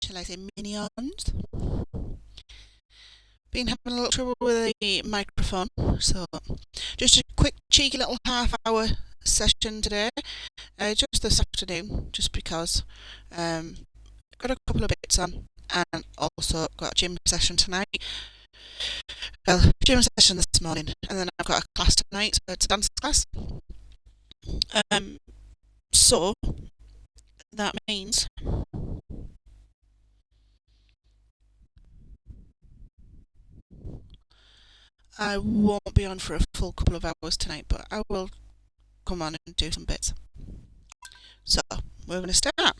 shall I say, minions. Been having a little trouble with the microphone, so just a quick cheeky little half-hour session today, just this afternoon, just because got a couple of bits on, and also got a gym session tonight. Well, gym session this morning, and then I've got a class tonight, so it's a dance class. So that means I won't be on for a full couple of hours tonight, but I will come on and do some bits. So, we're going to start.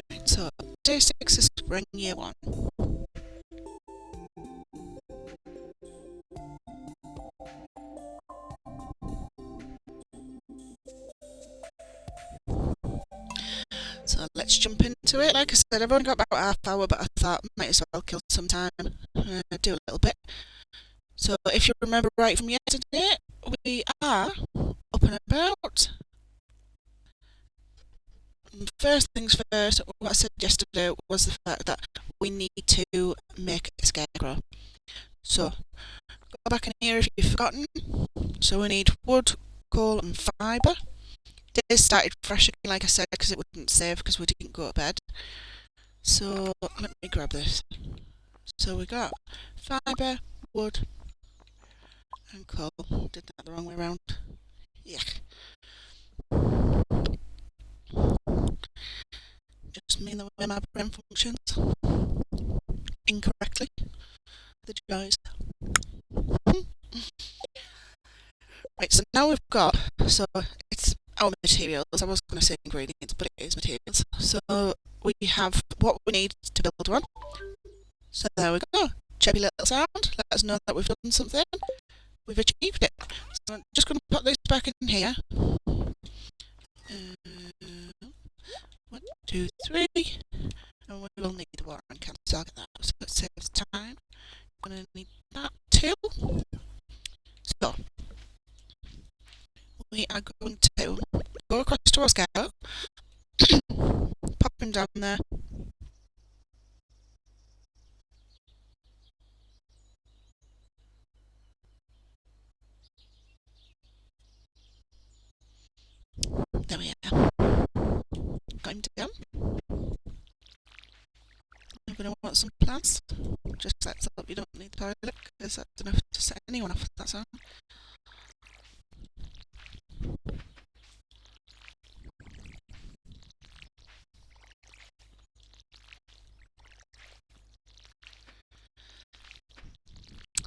Right, so, day 6 is spring year 1. So let's jump into it. Like I said, I've only got about half hour, but I thought might as well kill some time, do a little bit. So if you remember right from yesterday, we are up and about. First things first, what I said yesterday was the fact that we need to make a scarecrow. So go back in here if you've forgotten. So we need wood, coal and fibre. Days started fresh again, like I said, because it wouldn't save because we didn't go to bed. So let me grab this. So we got fibre, wood and coal. Did that the wrong way around. Yuck. Just mean the way my brain functions incorrectly. The joys. Right, so now we've got, so it's our materials. I was going to say ingredients, but it is materials. So we have what we need to build one. So there we go. Chirpy little sound. Let us know that we've done something. We've achieved it. So I'm just going to put this back in here. 1, 2, 3. And we will need the watering can, so I'll get that. So it saves time. I'm going to need that too. So we are going to go across to our scarecrow, pop him down there, there we are, got him down. I'm going to want some plants, just let's hope you don't need the toilet, because that's enough to set anyone off, that's all.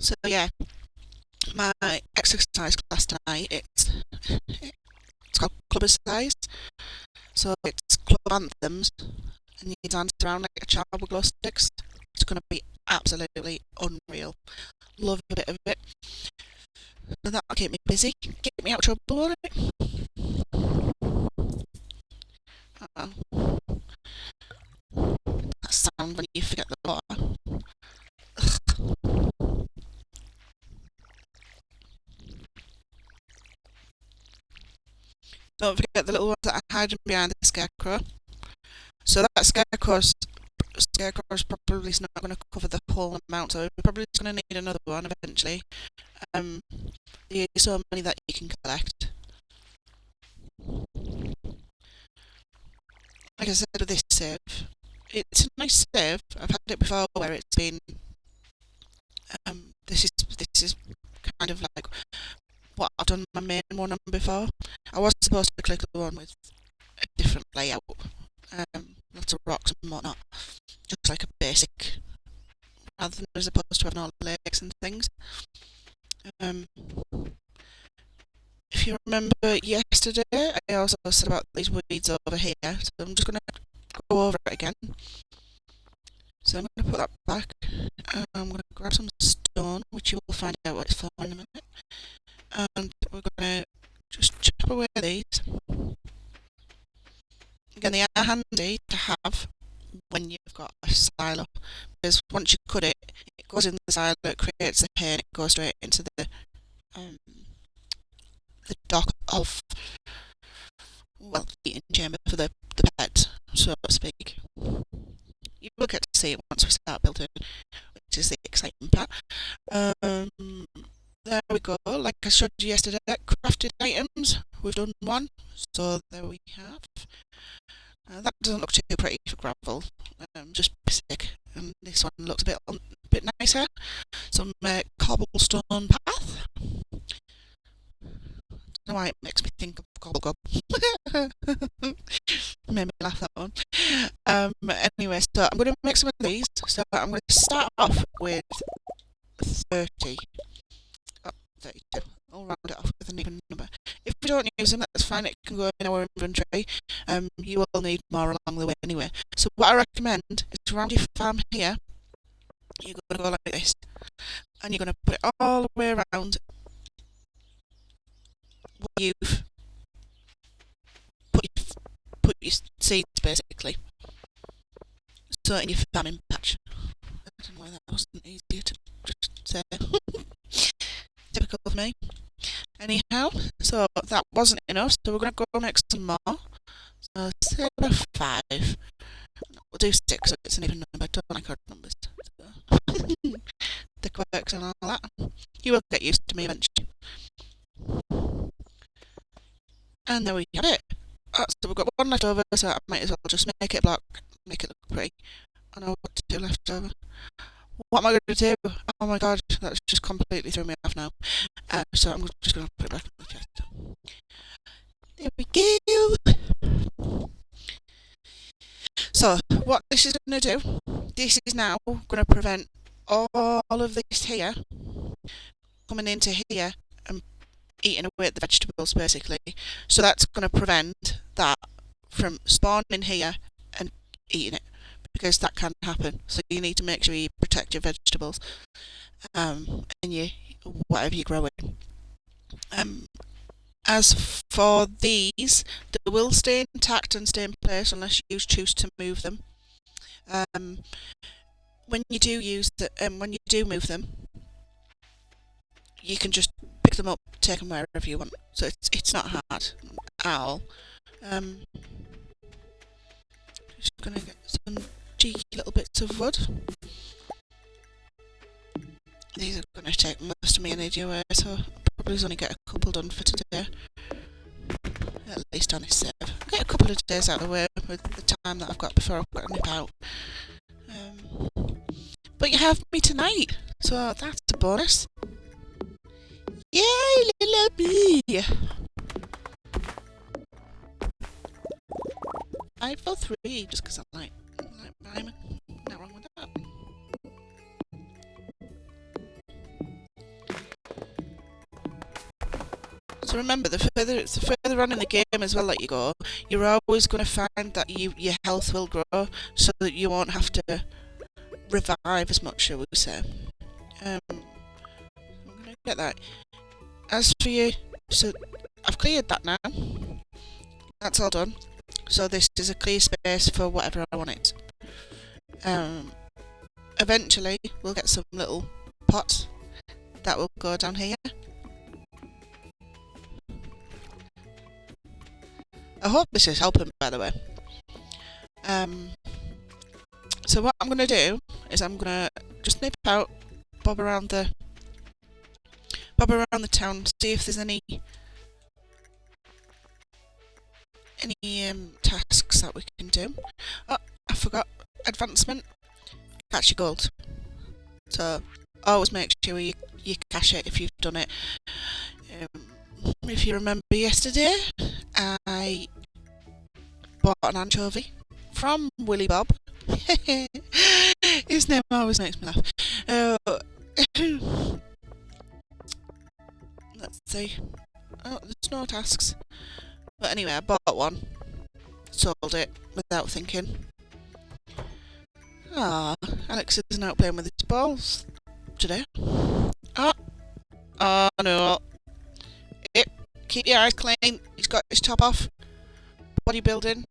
So yeah, my exercise class tonight, it's called club exercise. So it's club anthems, and you dance around like a child with glow sticks. It's going to be absolutely unreal. Love a bit of it. So that'll keep me busy, get me out of trouble, won't it? Uh-oh. That sound when you forget the water. Don't forget the little ones that are hiding behind the scarecrow. So that scarecrow's probably not going to cover the whole amount, so we're probably going to need another one eventually. There's so many that you can collect. Like I said with this save, it's a nice save. I've had it before where it's been. This is kind of like what I've done my main one on before. I was supposed to click the one with a different layout, lots of rocks and whatnot, just like a basic, rather than as opposed to having all the lakes and things. If you remember yesterday, I also said about these weeds over here, so I'm just going to go over it again. So I'm going to put that back, and I'm going to grab some stone, which you will find out what it's for in a minute, and we're going to just chop away these. Again, they are handy to have when you've got a silo, because once you cut it, it goes in the silo, it creates the hay, and it goes straight into the dock of, well, the eating chamber for the pet, so to speak. You will get to see it once we start building, which is the exciting part. There we go. Like I showed you yesterday, crafted items. We've done one, so there we have. That doesn't look too pretty for gravel, just basic. And this one looks a bit nicer. Some cobblestone path. Don't know why it makes me think of Gobble. Made me laugh, that one. Anyway, so I'm going to make some of these. So I'm going to start off with 30. Oh, 32. I'll round it off with an even number. If we don't use them, that's fine. It can go in our inventory. You will need more along the way anyway. So what I recommend is around your farm here, you're going to go like this. And you're going to put it all the way around where you've put your seeds, basically. So in your farming patch. I don't know why that wasn't easier to just say. Typical of me. Anyhow, so that wasn't enough, so we're going to go make some more. So say about 5. We'll do 6, so it's an even number. I don't like odd numbers. So. The quirks and all that. You will get used to me eventually. And there we have it. So we've got one left over, so I might as well just make it block, make it look pretty. I know what to do left over. What am I going to do? Oh my god, that's just completely threw me off now. So I'm just going to put it back in the chest. There we go. So what this is going to do, this is now going to prevent all of this here coming into here and eating away at the vegetables, basically. So that's going to prevent that from spawning here and eating it, because that can happen. So you need to make sure you protect your vegetables and whatever you're growing. As for these, they will stay intact and stay in place unless you choose to move them. When you do move them, you can just pick them up, take them wherever you want. So it's not hard at all. Just gonna get some cheeky little bits of wood. These are gonna take most of me energy away, so I'll probably only get a couple done for today. At least on this save. I'll get a couple of days out of the way with the time that I've got before I've got to nip out. But you have me tonight, so that's a bonus. Yay, little me! 5 for 3, just because I like rhyming. Not wrong with that. So remember, the further on in the game as well that you go, you're always going to find that your health will grow, so that you won't have to revive as much, shall we say. I'm going to get that. As for you, so I've cleared that now. That's all done. So this is a clear space for whatever I want it. Eventually, we'll get some little pots that will go down here. I hope this is helping, by the way. So what I'm going to do is I'm going to just nip out, bob around the town, see if there's any tasks that we can do. Oh, I forgot. Advancement. Catch your gold. So always make sure you cache it if you've done it. If you remember yesterday, I bought an anchovy from Willy Bob. His name always makes me laugh. Let's see. Oh, there's no tasks. But anyway, I bought one. Sold it without thinking. Ah, Alex isn't out playing with his balls today. Oh no. Keep your eyes clean. He's got his top off. Bodybuilding.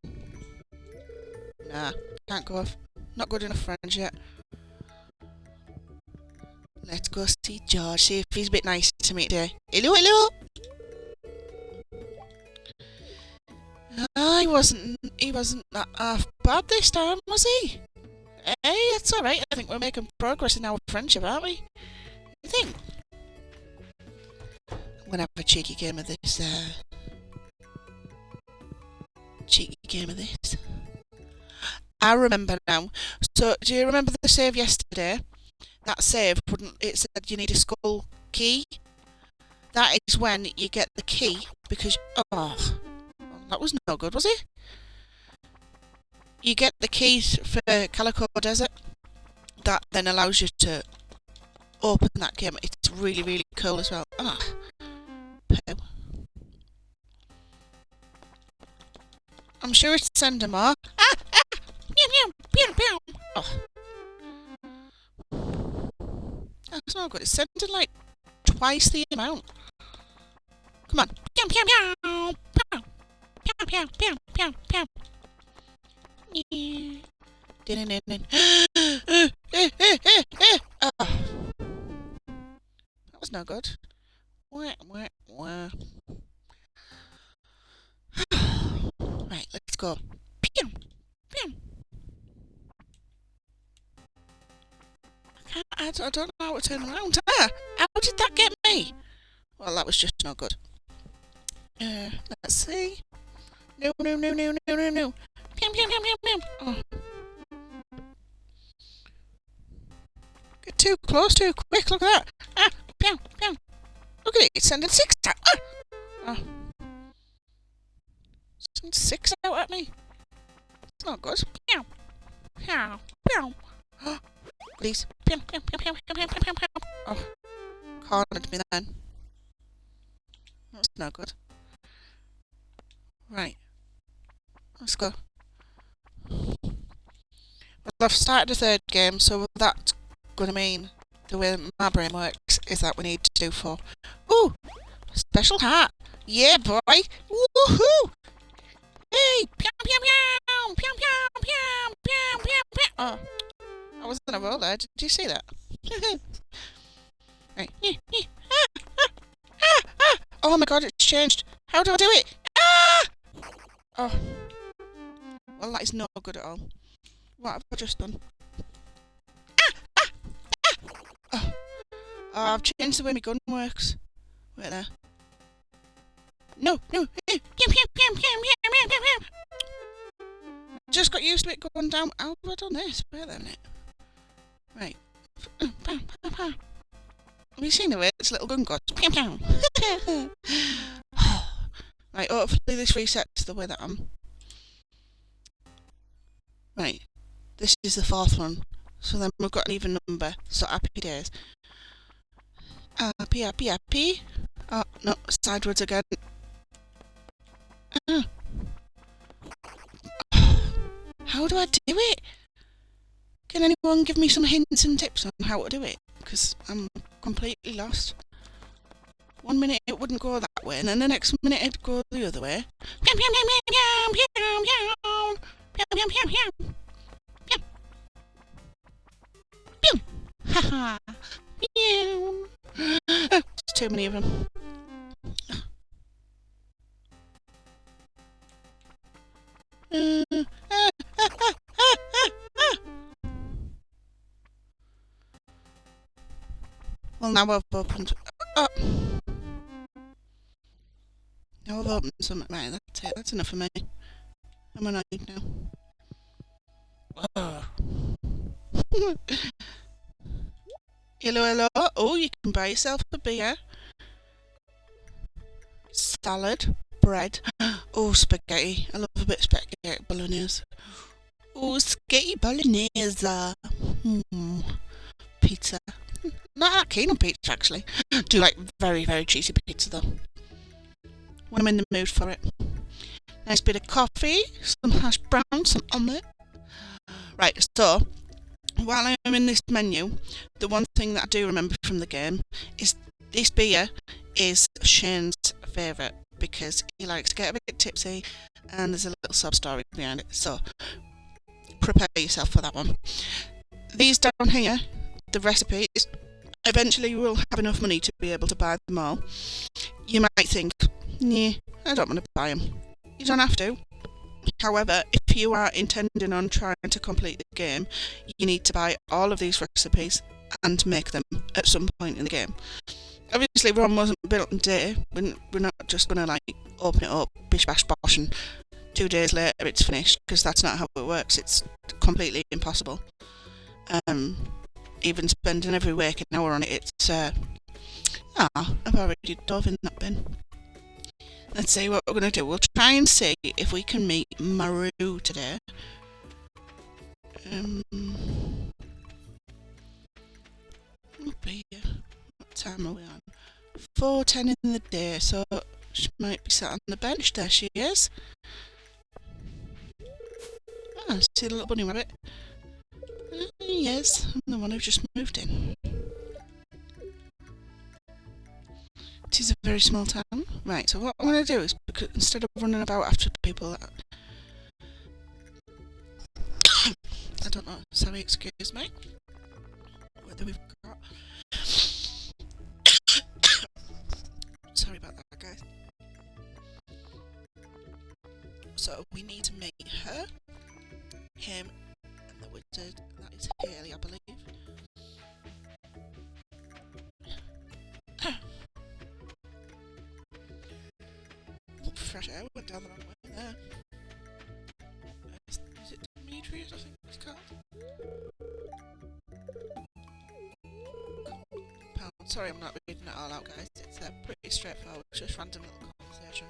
Nah, can't go. Not good enough friends yet. Let's go see George, see if he's a bit nice to me today. Hello, hello! He wasn't that half bad this time, was he? Hey, that's alright. I think we're making progress in our friendship, aren't we? You think? I'm gonna have a cheeky game of this, I remember now. So, do you remember the save yesterday? That save wouldn't. It said you need a skull key. That is when you get the key because that was no good, was it? You get the keys for Calico Desert. That then allows you to open that game. It's really, really cool as well. Poo. I'm sure it's sending more. Oh. That's not good. It's sending like twice the amount. Come on. That was no good. Right, let's go. I don't know how to turn around. How did that get me? Well, that was just no good. Let's see. No. Oh. Get too close, too quick. Look at that. Look at it. It's sending 6 out. Sending 6 out at me. It's not good. Please. Oh, cornered me then. That's no good. Right. Let's go. Well, I've started a third game, so that's gonna mean the way my brain works is that we need to do 4. Ooh! Special hat! Yeah, boy! Woohoo! Hey! Oh. I was in a roll there. Did you see that? Right. Oh my god, it's changed. How do I do it? Oh. Well, that is not good at all. What have I just done? Oh. I've changed the way my gun works. Wait there. No. Just got used to it going down. How have I done this? Wait there a minute. Right. Have you seen the way this little gun goes? Right, hopefully this resets the way that I'm... Right. This is the 4th one. So then we've got an even number. So happy days. Happy. Oh, no, sideways again. How do I do it? Can anyone give me some hints and tips on how to do it? Because I'm completely lost. 1 minute it wouldn't go that way, and then the next minute it'd go the other way. Haha. There's too many of them. Well, now I've opened... Now I've opened something. Right, that's it. That's enough for me. I'm annoyed now. Hello. Oh, you can buy yourself a beer. Salad. Bread. Oh, spaghetti. I love a bit of spaghetti bolognese. Oh, spaghetti bolognese. Pizza. Not that keen on pizza, actually. Do like very, very cheesy pizza, though. When I'm in the mood for it. Nice bit of coffee, some hash brown, some omelette. Right, so, while I'm in this menu, the one thing that I do remember from the game is this beer is Shane's favourite because he likes to get a bit tipsy and there's a little sub story behind it. So, prepare yourself for that one. These down here, the recipes, eventually you will have enough money to be able to buy them all. You might think, nah, I don't want to buy them. You don't have to. However, if you are intending on trying to complete the game, you need to buy all of these recipes and make them at some point in the game. Obviously, Rome wasn't built in a day. We're not just going to like open it up, bish bash bosh, and 2 days later it's finished, because that's not how it works. It's completely impossible. Even spending every waking hour on it, it's I've already dove in that bin. Let's see what we're going to do. We'll try and see if we can meet Maru today. What time are we on? 4:10 in the day, so she might be sat on the bench. There she is. I see the little bunny rabbit. Yes, I'm the one who just moved in. It is a very small town. Right, so what I'm going to do is, because instead of running about after people that... I don't know, sorry, excuse me. Whether we've got... Sorry about that, guys. So, we need to meet her, him, and the wizard. That is Haley, I believe. Fresh air, went down the wrong way there. Is it Demetrius, I think it's called? Compound. Sorry, I'm not reading it all out, guys. It's pretty straightforward, just random little conversation.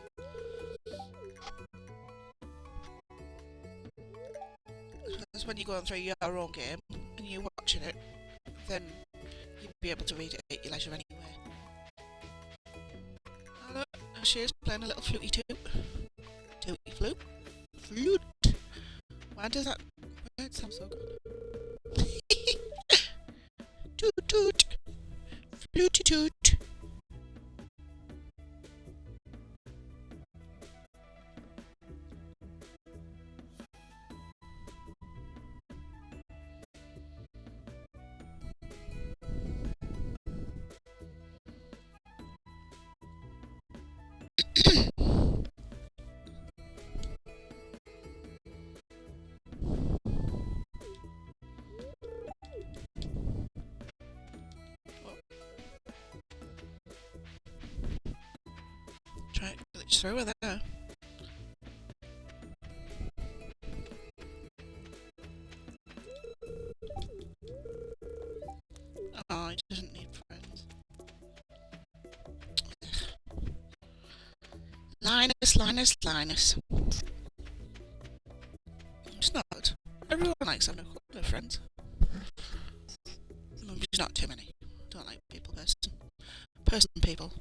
Because when you're going through your own game and you're watching it, then you'll be able to read it at your leisure anyway. Hello, there she is, playing a little fluty toot. Tooty flute. Flute! Why does that word sound so good? Toot toot! Fluty toot! Try to glitch through with there. Oh, he doesn't need friends. Linus. It's not. Everyone likes having a couple of friends. There's not too many. Don't like people, person. People,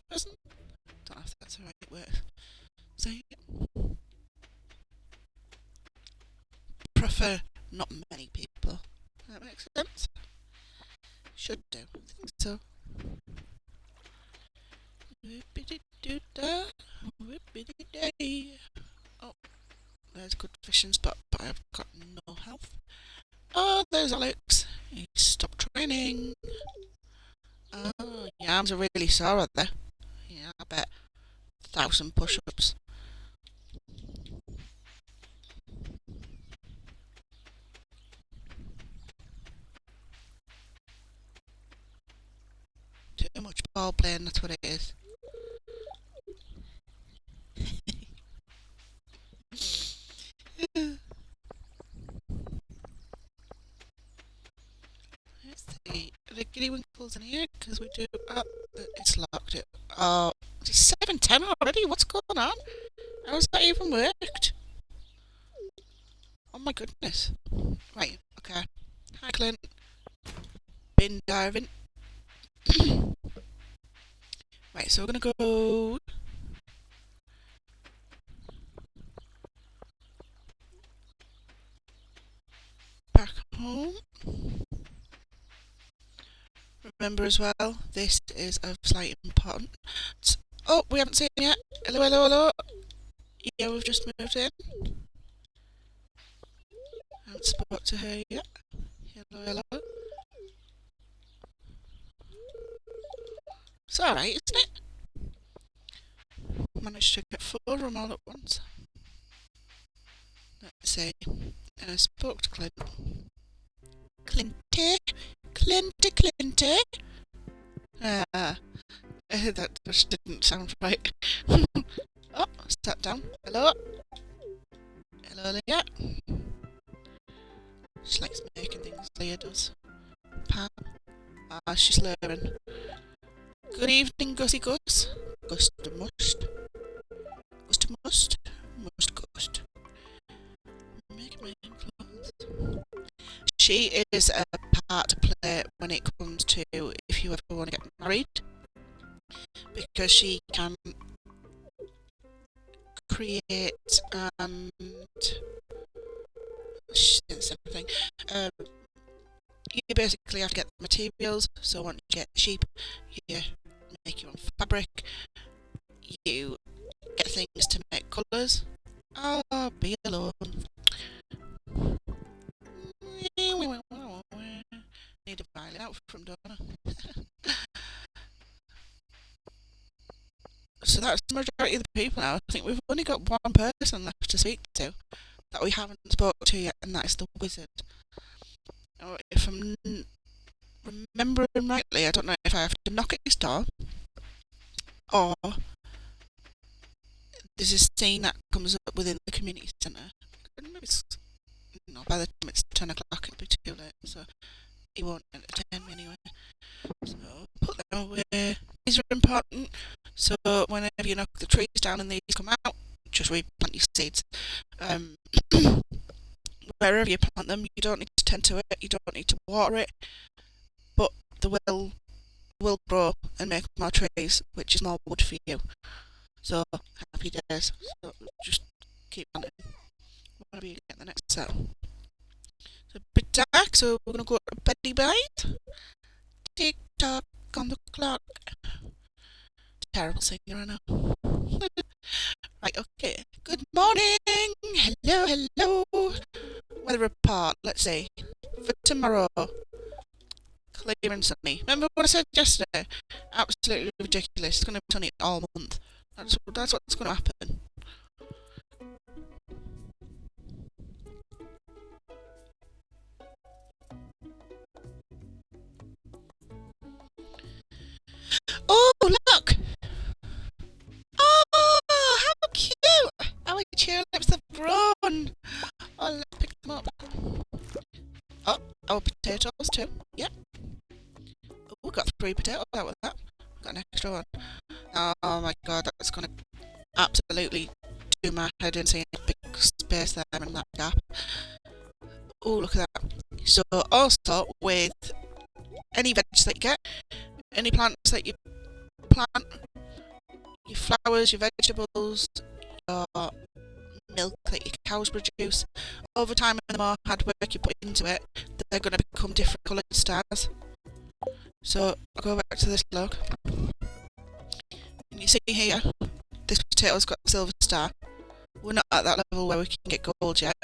person? Don't know if that's the right word. Say it. Prefer not many people. That makes sense? Should do. I think so. Oh, there's a good fishing spot, but I've got no health. Oh, there's Alex. He stopped training. Oh, your arms are really sore, aren't they? Yeah, I bet. 1,000 push-ups. Too much ball playing, that's what it is. Let's see. The Giddy Winkles in here, because we do... Oh, it's locked. Oh, it's 7:10 already? What's going on? How has that even worked? Oh my goodness. Right, okay. Hi Clint. Bin diving. Right, so we're gonna go... back home. Remember as well, this is of slight importance. Oh, we haven't seen him yet. Hello. Yeah, we've just moved in. Haven't spoke to her yet. Hello, hello. It's alright, isn't it? Managed to get 4 of them all at once. Let's see. I spoke to Clint. Clinty. That just didn't sound right. Oh, sat down. Hello. Hello, Leah. She likes making things, Leah does. Pam. Ah, she's learning. Good evening, Gussie Goose. Gust must. Gust. Make my own clothes. She is a part to play when it comes to if you ever want to get married. Because she can create and everything. You basically have to get the materials. So once you get sheep, you make your own fabric. You get things to make colours. Oh, be alone. Need a violin out from Donna. So that's the majority of the people now. I think we've only got one person left to speak to that we haven't spoke to yet, and that is the wizard. Now, if I'm remembering rightly, I don't know if I have to knock at his door or there's a scene that comes up within the community centre. Maybe it's, by the time it's 10 o'clock it'll be too late, so he won't entertain me anyway. So put them away. These are important, so whenever you knock the trees down and these come out, just replant your seeds. Wherever you plant them, you don't need to tend to it, you don't need to water it, but they will grow and make more trees, which is more wood for you. So happy days. So just keep on it. Whenever you get the next set. It's a bit dark, so we're gonna go to beddy bite. Tick tock on the clock. Terrible singer, I know. Right, okay. Good morning. Hello. Weather report. Let's see. For tomorrow. Clear and sunny. Remember what I said yesterday? Absolutely ridiculous. It's going to be sunny all month. That's what's going to happen. Oh, look! Oh, how cute! Our tulips have grown. Oh, let's pick them up. Oh, our potatoes too. Yep. Oh, we got 3 potatoes out of that. Got an extra one. Oh my god, that's gonna absolutely do my head in, seeing a big space there in that gap. Oh, look at that. So, also, with any veg that you get, any plants that you plant, your flowers, your vegetables, your milk that your cows produce, over time and the more hard work you put into it, they're going to become different coloured stars. So I'll go back to this log. And you see here, this potato's got a silver star. We're not at that level where we can get gold yet,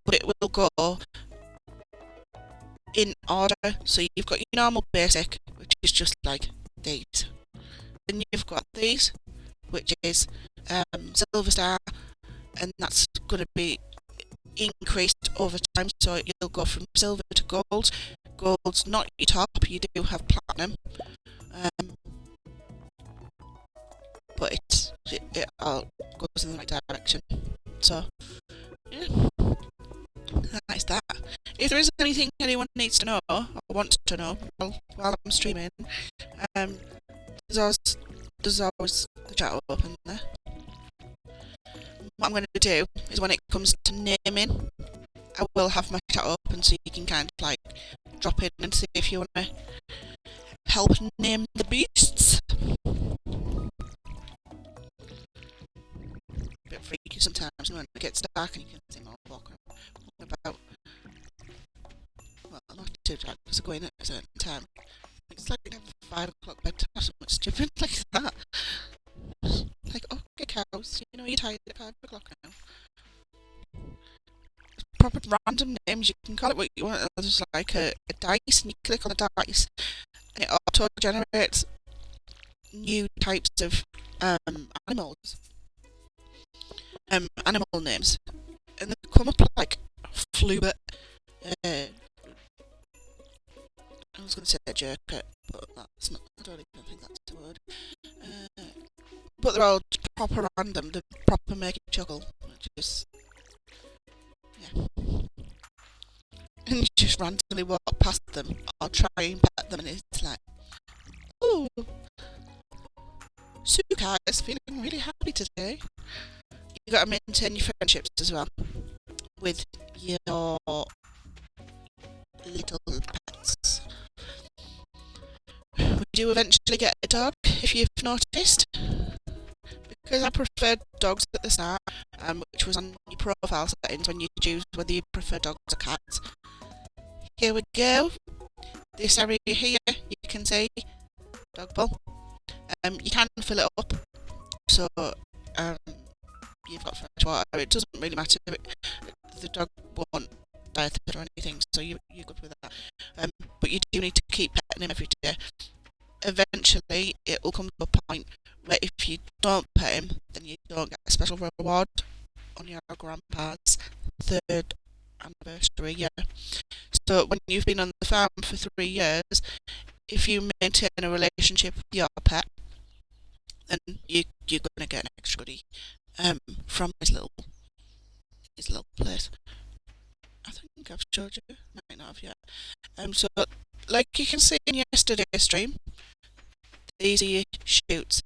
but it will go in order. So you've got your normal basic, which is just like these. Then you've got these, which is silver star, and that's going to be increased over time, so you'll go from silver to gold. Gold's not your top, you do have platinum, but it all goes in the right direction. So yeah, that's that. If there is anything anyone needs to know or wants to know while I'm streaming, there's always the chat open there. What I'm going to do is when it comes to naming, I will have my chat open so you can kind of like drop in and see if you want to help name the beasts. Bit freaky sometimes when it gets dark and you can see them all walking about. Well, not too dark because they're going at a certain time. It's like 5 o'clock bedtime or something stupid like that. Like, okay, cows, you know you're tired at 5 o'clock now. proper random names. You can call it what you want. There's like a dice, and you click on the dice, and it auto generates new types of animals, animal names, and they come up like Flubert. I was going to say jerker, but that's not. I don't even think that's the word. But they're all proper random. They proper make you chuckle, which is yeah. And you just randomly walk past them or try and pet them, and it's like, oh, Suka is feeling really happy today. You got to maintain your friendships as well with your little pets. We do eventually get a dog, if you've noticed, because I preferred dogs at the start, which was on your profile settings when you choose whether you prefer dogs or cats. Here we go. This area here, you can see dog bowl. You can fill it up, so you've got fresh water. It doesn't really matter. The dog won't die of thirst or anything, so you're good with that. But you do need to keep petting him every day. Eventually, it will come to a point where if you don't pet him, then you don't get a special reward on your grandpa's 3rd anniversary year. So when you've been on the farm for 3 years, if you maintain a relationship with your pet, then you're going to get an extra goodie from his little place. I think I've showed you, might not have yet. So like you can see in yesterday's stream, these are your shoots.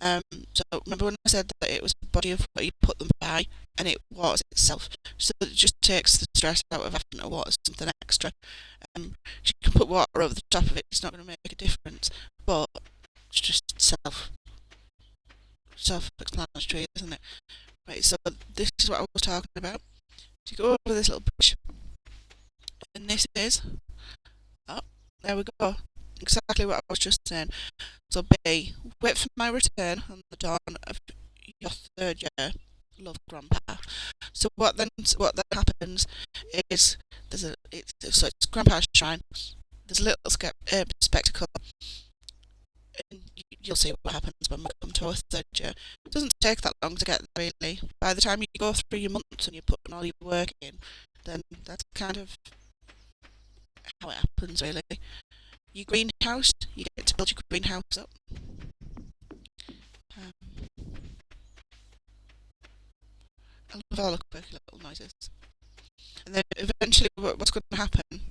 So remember when I said that it was a body of water, you put them by, and it waters itself. So it just takes the stress out of having to water something extra. You can put water over the top of it, it's not going to make a difference, but it's just self-explanatory, isn't it? Right, so this is what I was talking about. So you go over this little bridge, and this is, oh, there we go, exactly what I was just saying. So B, wait for my return on the dawn of your 3rd year, love Grandpa. So what then happens is it's Grandpa's shrine. There's a little spectacle, and you'll see what happens when we come to our 3rd year. It doesn't take that long to get there, really. By the time you go through your months and you're putting all your work in, then that's kind of how it happens, really. Your greenhouse, you get to build your greenhouse up. I love all the quirky little noises. And then eventually what's going to happen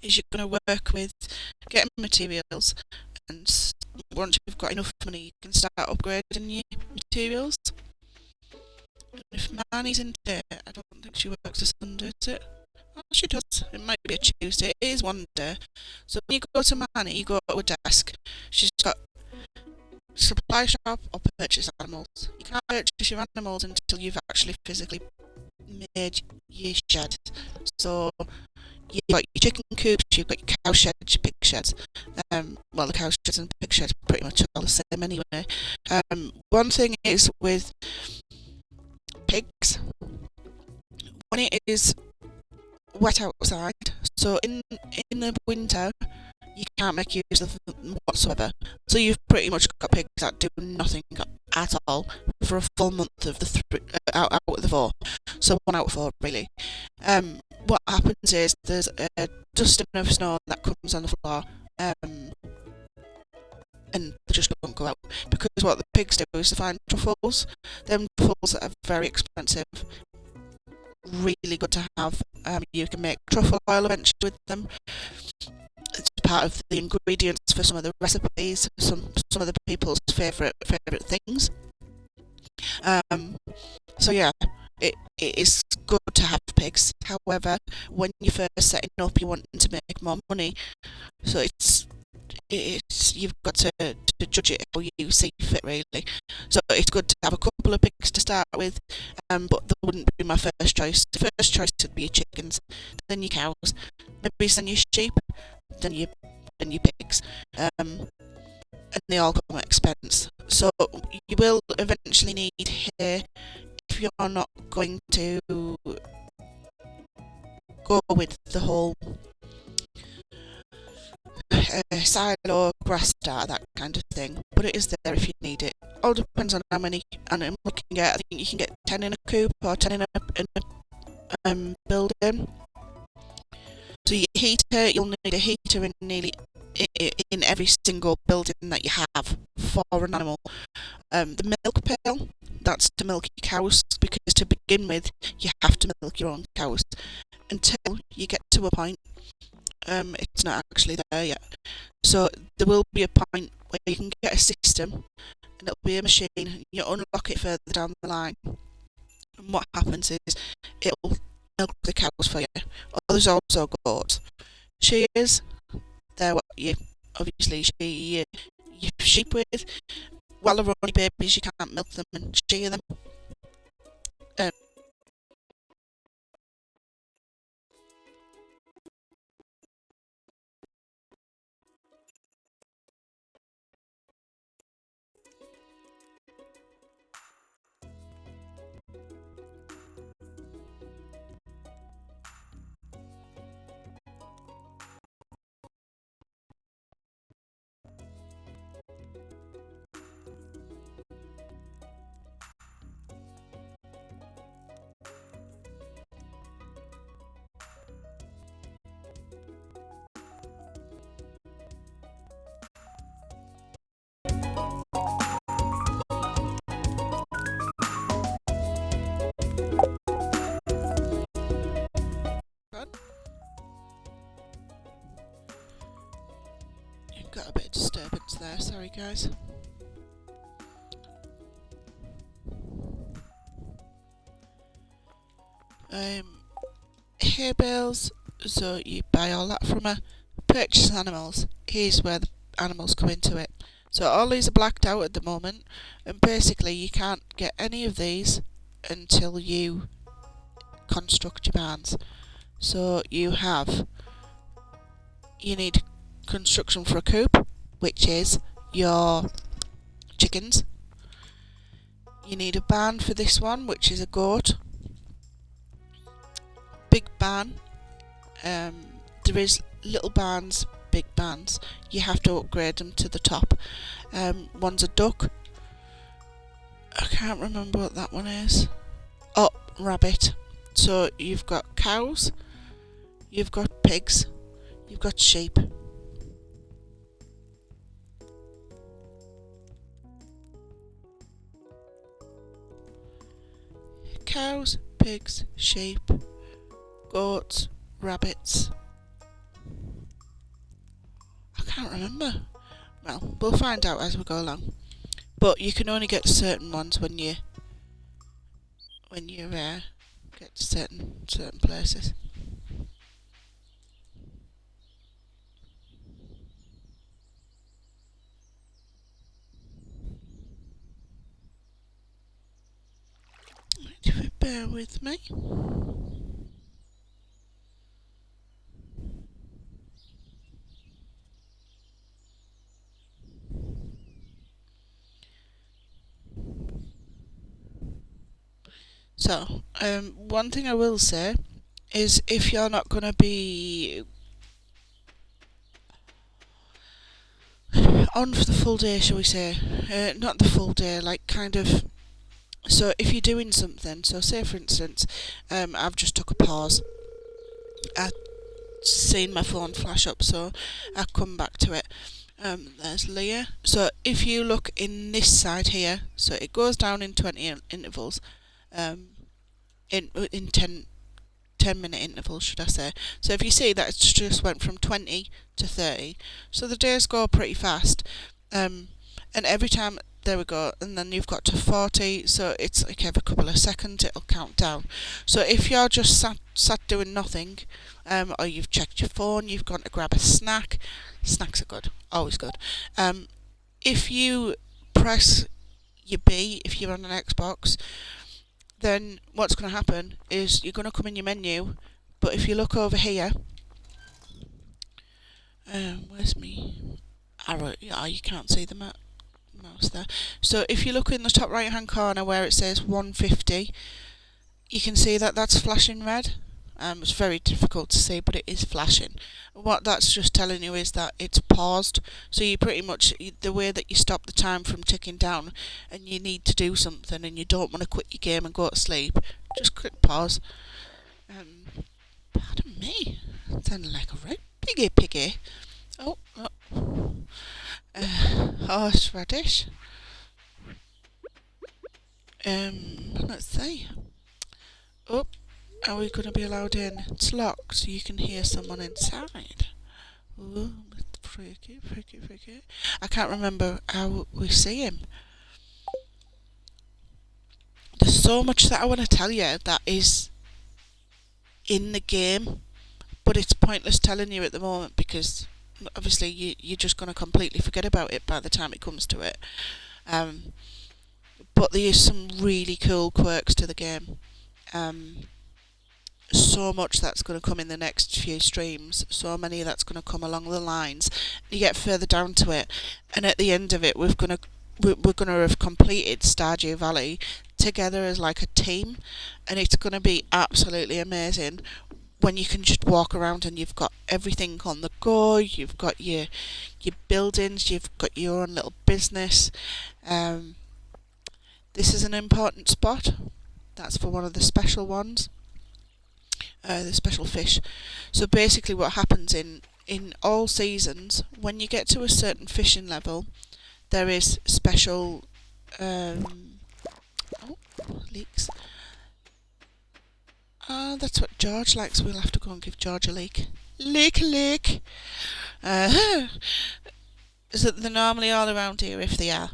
is you're going to work with getting materials, and once you've got enough money, you can start upgrading your materials. And if Marnie's in there, I don't think she works a Sunday, is it? Oh, she does. It might be a Tuesday. It is one day. So when you go to Marnie, you go to a desk. She's got supply shop or purchase animals. You can't purchase your animals until you've actually physically made your shed. So you've got your chicken coops, you've got your cow sheds, your pig sheds. Well, the cow sheds and pig sheds are pretty much all the same anyway. One thing is with pigs, when it is wet outside, so in the winter, you can't make use of them whatsoever. So you've pretty much got pigs that do nothing at all for a full month of the out of the 4. So 1 out of 4, really. What happens is there's a dusting of snow that comes on the floor, and they just won't go out, because what the pigs do is to find truffles. Them truffles are very expensive, really good to have. You can make truffle oil eventually with them. It's part of the ingredients for some of the recipes, some of the people's favourite things. So yeah, it is good to have pigs. However, when you're first setting up, you're wanting to make more money, so you've got to judge it how you see fit, really. So it's good to have a couple of pigs to start with, but that wouldn't be my first choice. The first choice would be your chickens, then your cows, maybe then your sheep, then your pigs, and they all come at expense. So you will eventually need hay if you're not going to go with the whole silo, grass starter, that kind of thing, but it is there if you need it. All depends on how many animals you can get. I think you can get 10 in a coop or 10 in a building. So your heater, you'll need a heater in every single building that you have for an animal. The milk pail, that's to milk your cows, because to begin with you have to milk your own cows until you get to a point. It's not actually there yet. So there will be a point where you can get a system and it'll be a machine, and you unlock it further down the line. And what happens is it'll milk the cows for you. Or there's also goats. Shears, they're what you obviously shear your sheep with. While they're only babies, you can't milk them and shear them. You've got a bit of disturbance there, sorry guys. Hay bales, so you buy all that from a purchase animals. Here's where the animals come into it. So all these are blacked out at the moment, and basically you can't get any of these until you construct your barns. So you need construction for a coop, which is your chickens. You need a barn for this one, which is a goat. Big barn. There is little barns, big barns. You have to upgrade them to the top. One's a duck. I can't remember what that one is. Oh, rabbit. So you've got cows, you've got pigs, you've got sheep. Cows, pigs, sheep, goats, rabbits. I can't remember. Well, we'll find out as we go along. But you can only get certain ones when you get to certain places. If you bear with me. So, one thing I will say is, if you're not going to be on for the full day, shall we say, not the full day, like kind of, so if you're doing something, so say for instance, I've just took a pause, I've seen my phone flash up, so I've come back to it. There's Leah. So if you look in this side here, so it goes down in 20 intervals, in 10-minute intervals, should I say. So if you see that it's just went from 20 to 30, so the days go pretty fast, and every time, there we go, and then you've got to 40, so it's like every couple of seconds it'll count down. So if you're just sat doing nothing, or you've checked your phone, you've gone to grab a snack, snacks are good, always good. If you press your B, if you're on an Xbox, then what's going to happen is you're going to come in your menu, but if you look over here, where's me arrow? Oh, you can't see the mouse there. So if you look in the top right hand corner where it says 150, you can see that that's flashing red. It's very difficult to see, but it is flashing. What that's just telling you is that it's paused. So you pretty much, the way that you stop the time from ticking down and you need to do something and you don't want to quit your game and go to sleep, just click pause. Pardon me, that sounded like a right piggy. Oh, horseradish. Let's see. Oh, are we going to be allowed in? It's locked, so you can hear someone inside. Ooh, freaky. I can't remember how we see him. There's so much that I want to tell you that is in the game, but it's pointless telling you at the moment because obviously you're just going to completely forget about it by the time it comes to it. But there is some really cool quirks to the game. So much that's going to come in the next few streams, so many that's going to come along the lines. You get further down to it, and at the end of it, we're going to have completed Stardew Valley together as like a team, and it's going to be absolutely amazing when you can just walk around and you've got everything on the go. You've got your buildings, you've got your own little business. This is an important spot. That's for one of the special ones. The special fish. So basically what happens in all seasons, when you get to a certain fishing level, there is special leeks. That's what George likes. We'll have to go and give George a leek. Leek. So they're normally all around here if they are.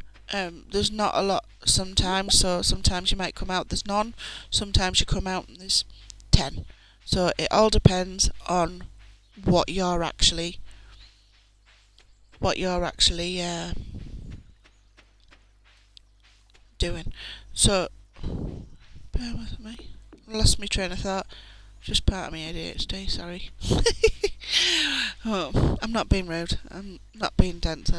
There's not a lot sometimes, so sometimes you might come out there's none, sometimes you come out and there's 10. So it all depends on what you're actually doing. So bear with me. I lost my train of thought. Just part of my ADHD, sorry. I'm not being rude. I'm not being dense.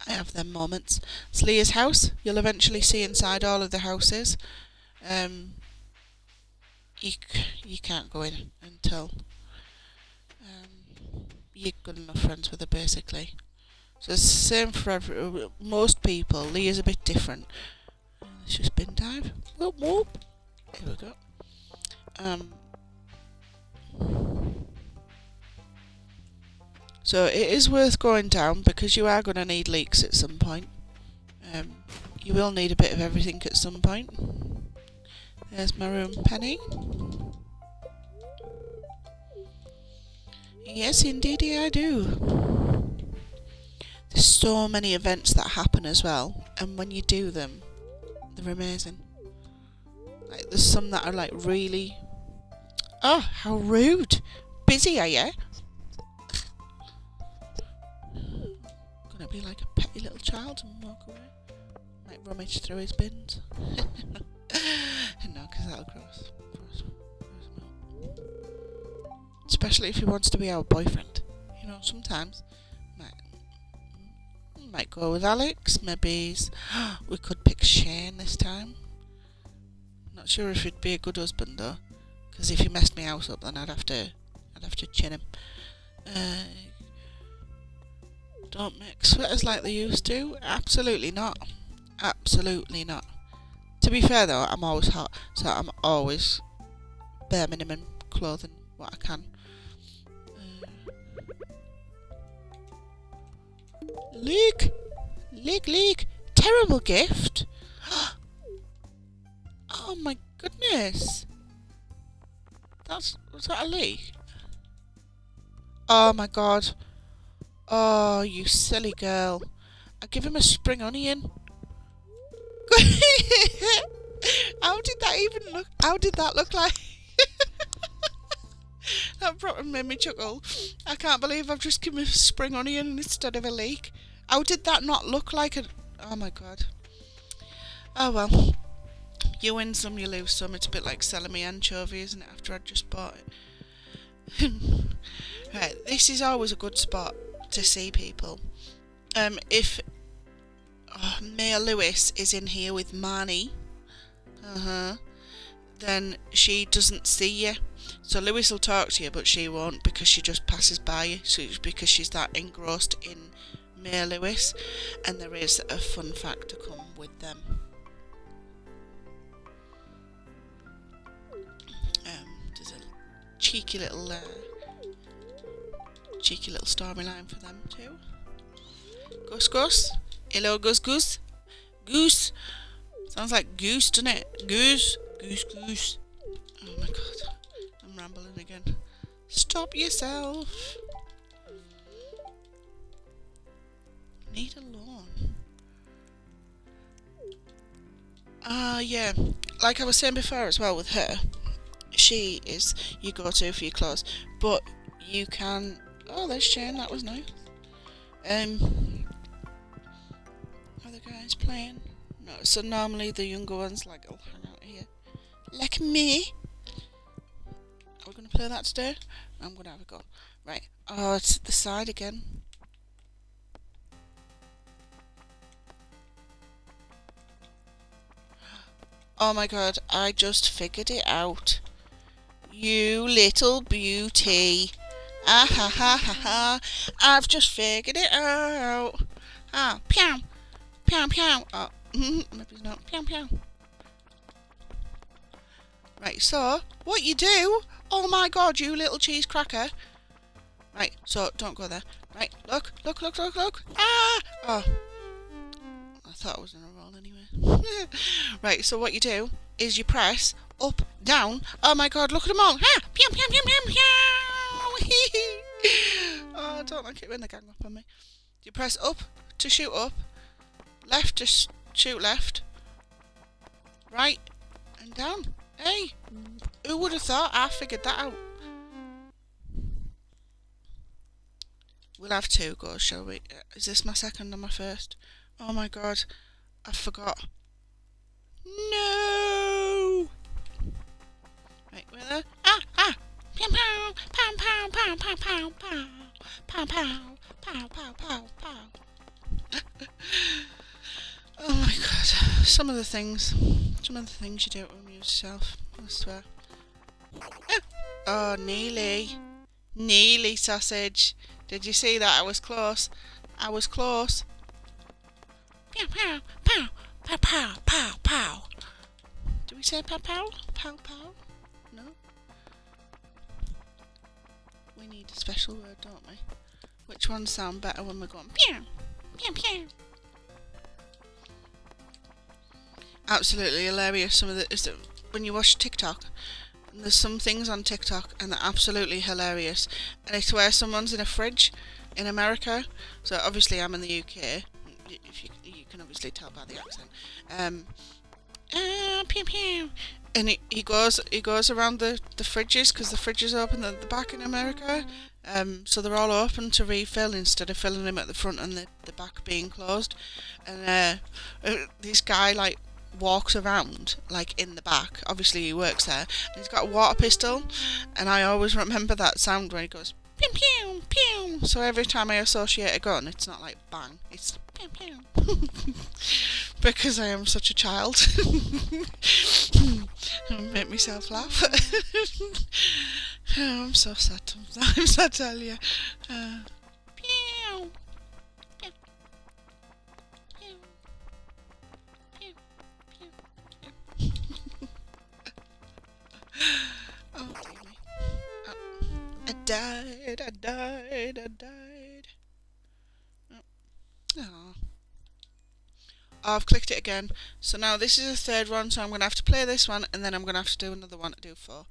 I have them moments. It's Leah's house. You'll eventually see inside all of the houses. You can't go in until you're good enough friends with her, basically. So it's the same for most people. Leah's a bit different. Let's just bin dive. Whoop. Here we go. So it is worth going down because you are going to need leeks at some point. You will need a bit of everything at some point. There's my room, Penny. Yes, indeed, I do. There's so many events that happen as well, and when you do them, they're amazing. Like, there's some that are like really... Oh, how rude! Busy, are you? Gonna be like a petty little child and walk away. Might rummage through his bins. No, because that'll gross him out. Especially if he wants to be our boyfriend. You know, sometimes might go with Alex. Maybe we could pick Shane this time. Not sure if he'd be a good husband though, because if he messed me house up, then I'd have to chin him. Don't make sweaters like they used to. Absolutely not. To be fair though, I'm always hot, so I'm always bare minimum clothing what I can. Leek! Terrible gift! Oh my goodness! Was that a leek? Oh my god! Oh, you silly girl! I give him a spring onion. How did that look like? That probably made me chuckle. I can't believe I've just given him a spring onion instead of a leek. How did that not look like a... Oh my god. Oh well. You win some, you lose some. It's a bit like selling me anchovy, isn't it, after I'd just bought it. Right, this is always a good spot to see people. If Mayor Lewis is in here with Marnie, then she doesn't see you. So Lewis will talk to you, but she won't, because she just passes by you. So it's because she's that engrossed in May Lewis. And there is a fun fact to come with them. There's a cheeky little storyline for them too. Gus Goose. Hello, Gus Goose. Goose. Sounds like goose, doesn't it? Goose. Goose, goose. Oh my god. I'm rambling again. Stop yourself. Need a lawn. Yeah. Like I was saying before as well with her. She is you go to for your clothes. But you can... Oh, there's Shane. That was nice. Other guys playing? No, so normally the younger ones like will hang out here. Like me. Are we going to play that today? I'm going to have a go. Right. Oh, it's at the side again. Oh my god, I just figured it out. You little beauty. Ah ha ha ha ha. I've just figured it out. Ah, pew. Pew pew. Oh, maybe it's not. Pew pew. Right, so, what you do... Oh my god, you little cheese cracker. Right, so, don't go there. Right, look, look, look, look, look. Ah! Oh. I thought I was in a roll anyway. Right, so what you do is you press up, down. Oh my god, look at them all. Ah! Pew, pew, pew, pew, pew. Oh, I don't like it when they gang up on me. You press up to shoot up. Left to shoot left. Right and down. Hey, who would have thought I figured that out? We'll have two goes, shall we? Is this my second or my first? Oh my god, I forgot. No! Right, where there? Ah, ah! Pow, pow, pow, pow, pow, pow, pow, pow, pow, pow, pow, pow, pow. Oh my god, some of the things you don't amuse yourself, I swear. Oh, nearly sausage. Did you see that? I was close. I was close. Pow, pow, pow, pow, pow, pow, pow. Do we say pow, pow? Pow, pow? No? We need a special word, don't we? Which ones sound better when we're going pew, pew, pew? Absolutely hilarious. Some of the when you watch TikTok, there's some things on TikTok and they're absolutely hilarious. And it's where someone's in a fridge in America. So obviously I'm in the UK. If you can obviously tell by the accent. Pew pew. And he goes around the fridges because the fridges open at the back in America. So they're all open to refill instead of filling them at the front and the back being closed. And this guy like walks around like in the back. Obviously he works there. And he's got a water pistol, and I always remember that sound when he goes pew pew pew. So every time I associate a gun, it's not like bang, it's pew pew. Because I am such a child. I make myself laugh. Oh, I'm so sad sometimes, I tell you. Pew. Oh, dear me. Oh, I died. Oh. I've clicked it again. So now this is the third one, so I'm going to have to play this one, and then I'm going to have to do another one to do 4.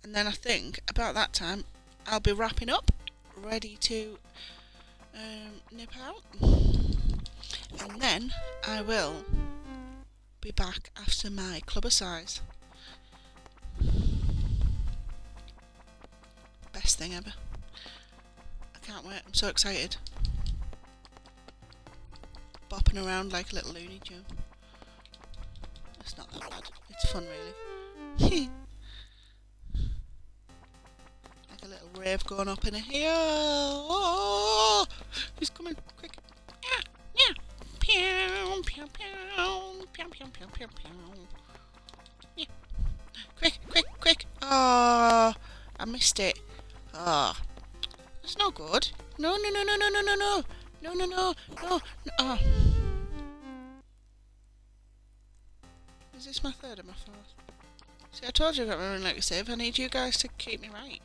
And then I think about that time I'll be wrapping up, ready to nip out. And then I will be back after my clubber size. Best thing ever. I can't wait, I'm so excited. Bopping around like a little Looney Tune. It's not that bad, it's fun really. Like a little rave going up in here. Oh, he's coming, quick. Yeah, yeah. Pew, pew, pew, pew, pew, pew, pew, pew. Yeah. Quick, quick, quick. Oh, I missed it. Oh, that's not good. No, no, no, no, no, no, no, no. No, no, no, no, no. Oh. Is this my third or my fourth? See, I told you I got my like save. I need you guys to keep me right.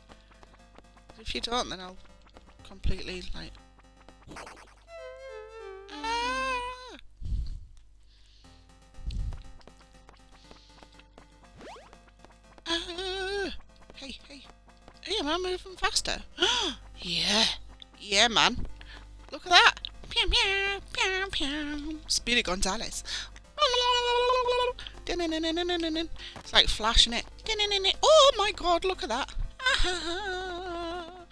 If you don't, then I'll completely, like... Ah! Ah! Hey, hey. Hey, am I moving faster? Yeah. Yeah, man. Look at that. Pew, pew, pew, pew. Speedy Gonzales. It's like flashing it. Oh my god, look at that. Oh,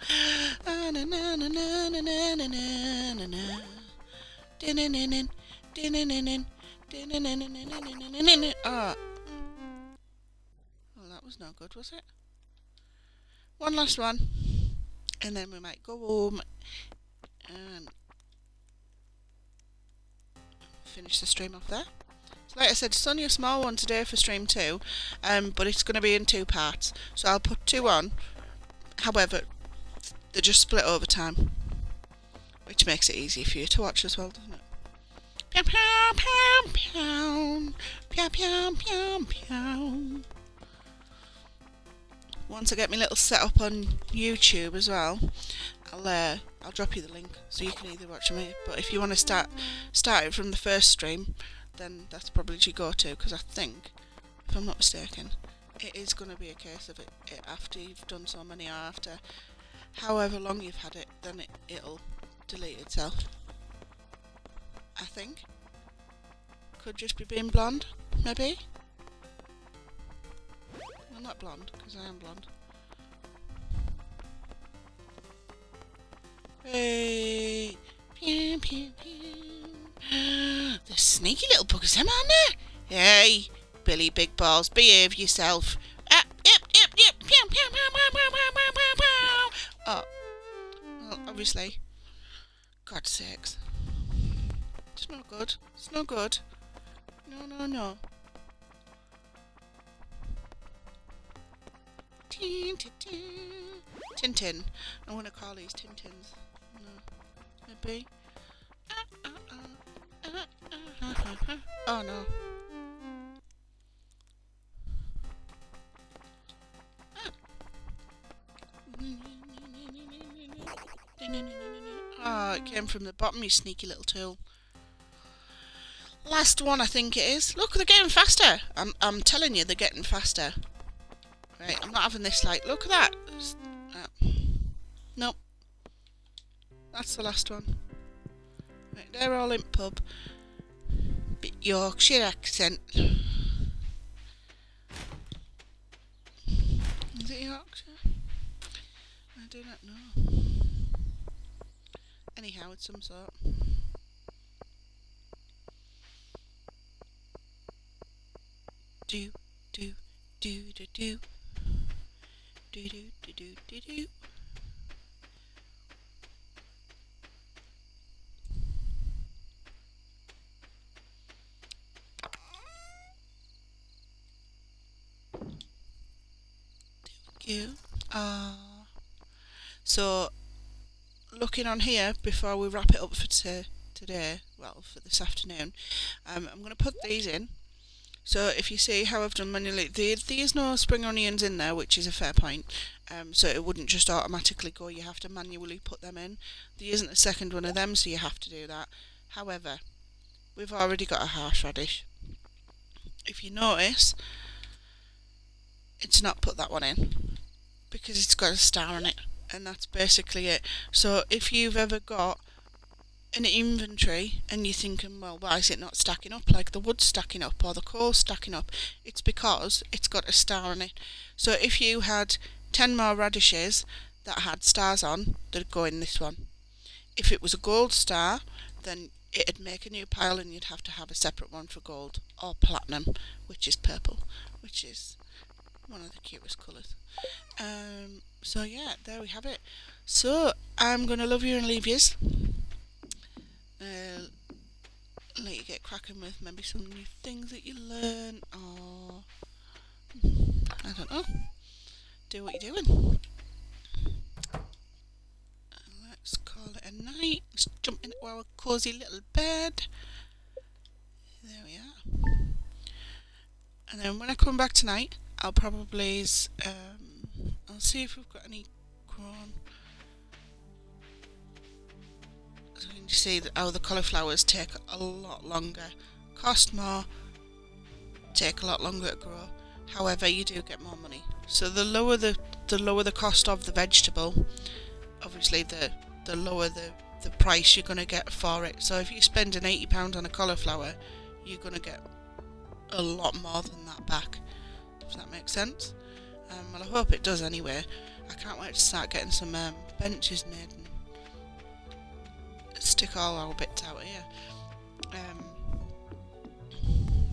well, that was no good, was it? One last one. And then we might go home and finish the stream off there. So like I said, it's only a small one today for stream 2, but it's going to be in 2 parts. So I'll put 2 on. However, they're just split over time, which makes it easy for you to watch as well, doesn't it? Pew, pew, pew, pew. Pew, pew, pew, pew. Once I get my little setup on YouTube as well, I'll drop you the link so you can either watch them here. But if you want to start it from the first stream, then that's probably your go-to, because I think, if I'm not mistaken, it is going to be a case of it after you've done so many, or after however long you've had it, then it'll delete itself. I think. Could just be being blonde, maybe? Well, not blonde, because I am blonde. Hey! Pew, pew, pew. The sneaky little buggers, them, aren't they? Hey! Billy Big Balls, behave yourself. Yep, yep, yep. Pew, pew, pew, pew, pew, pew, pew, pew. Oh. Well, obviously. God's sakes. It's no good. It's no good. No, no, no. Tintin. I want to call these Tintins. No. Maybe. Oh no. Oh, it came from the bottom, you sneaky little tool. Last one, I think it is. Look, they're getting faster. I'm telling you, they're getting faster. Right, I'm not having this like, look at that. Nope. That's the last one. Right, they're all in pub. Bit Yorkshire accent. Is it Yorkshire? I do not know. Anyhow, it's some sort. Do, do, do, do, do. Do, do, do, do, do, do. You. So, looking on here before we wrap it up for today, well, for this afternoon, I'm going to put these in. So if you see how I've done manually, there's no spring onions in there, which is a fair point. So it wouldn't just automatically go, you have to manually put them in. There isn't a second one of them, so you have to do that. However, we've already got a horseradish. If you notice, it's not put that one in, because it's got a star on it, and that's basically it. So if you've ever got an inventory and you're thinking, well, why is it not stacking up, like the wood's stacking up or the coal's stacking up, it's because it's got a star on it. So if you had 10 more radishes that had stars on, they'd go in this one. If it was a gold star, then it'd make a new pile and you'd have to have a separate one for gold, or platinum, which is purple, which is one of the cutest colours. So yeah, there we have it. So I'm gonna love you and leave yous. Let you get cracking with maybe some new things that you learn, or I don't know. Do what you're doing. Let's call it a night. Let's jump into our cosy little bed. There we are. And then when I come back tonight, I'll probably I'll see if we've got any grown. So you can see how the cauliflowers take a lot longer, cost more, take a lot longer to grow. However, you do get more money. So the lower the cost of the vegetable, obviously the lower the price you're going to get for it. So if you spend an £80 on a cauliflower, you're going to get a lot more than that back. Does that make sense? Well, I hope it does anyway. I can't wait to start getting some benches made and stick all our bits out here.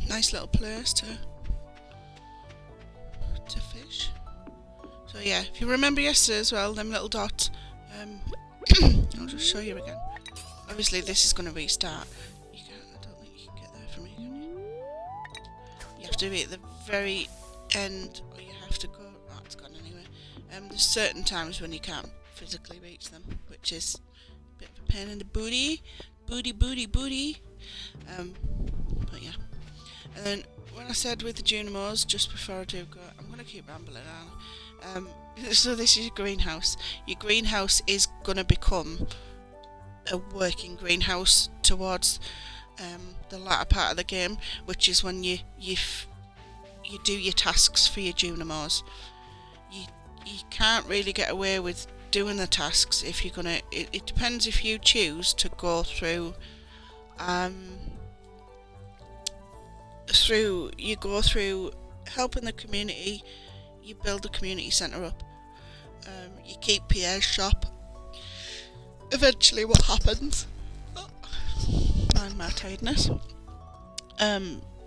Nice little place to fish. So yeah, if you remember yesterday as well, them little dots, I'll just show you again. Obviously this is going to restart. I don't think you can get there from here, can you? You have to be at the very end, or you have to go. Oh, it's gone anyway. There's certain times when you can't physically reach them, which is a bit of a pain in the booty. Booty. But yeah. And then when I said with the Junimos, just before I do go, I'm going to keep rambling on. So this is your greenhouse. Your greenhouse is going to become a working greenhouse towards the latter part of the game, which is when you do your tasks for your Junimos. You can't really get away with doing the tasks if you're gonna. It depends if you choose to go through. You go through helping the community. You build the community centre up. You keep Pierre's shop. Eventually, what happens? Mind my tiredness.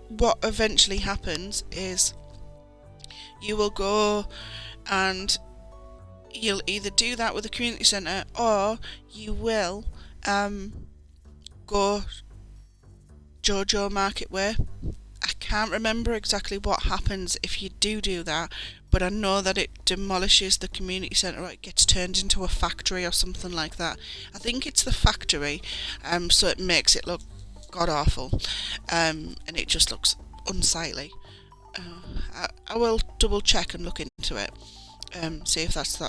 What eventually happens is you will go and you'll either do that with the community centre, or you will go Jojo Market Way. I can't remember exactly what happens if you do that, but I know that it demolishes the community centre, or it gets turned into a factory or something like that. I think it's the factory, so it makes it look god awful, and it just looks unsightly. I will double check and look into it, see if that's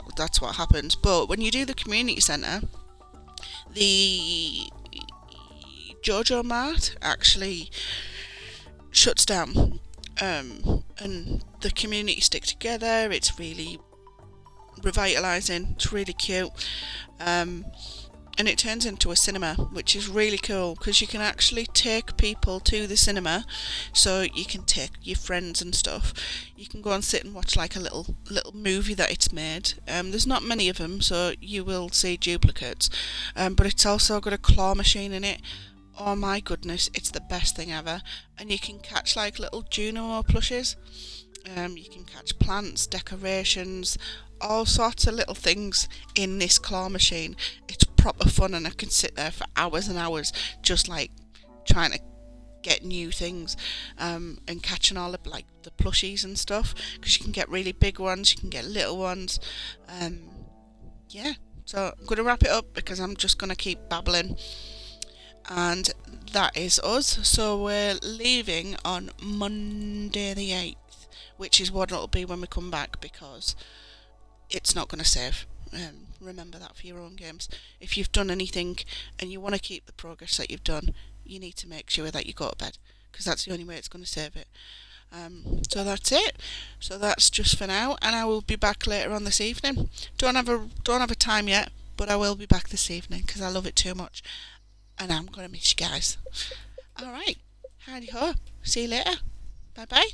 what happens. But when you do the community centre, the Jojo Mart actually shuts down, and the community stick together. It's really revitalising, it's really cute, and it turns into a cinema, which is really cool because you can actually take people to the cinema. So you can take your friends and stuff. You can go and sit and watch like a little movie that it's made. There's not many of them, so you will see duplicates, but it's also got a claw machine in it. Oh my goodness, it's the best thing ever. And you can catch like little Juno plushes. You can catch plants, decorations, all sorts of little things in this claw machine. It's proper fun, and I can sit there for hours and hours just like trying to get new things, and catching all of like the plushies and stuff, because you can get really big ones, you can get little ones. Yeah, so I'm going to wrap it up because I'm just going to keep babbling. And that is us. So we're leaving on Monday the 8th, which is what it'll be when we come back, because it's not going to save. Remember that for your own games. If you've done anything and you want to keep the progress that you've done, you need to make sure that you go to bed, because that's the only way it's going to save it. So that's it. So that's just for now, and I will be back later on this evening. Don't have a time yet, but I will be back this evening because I love it too much. And I'm going to miss you guys. Alright. Howdy ho. See you later. Bye bye.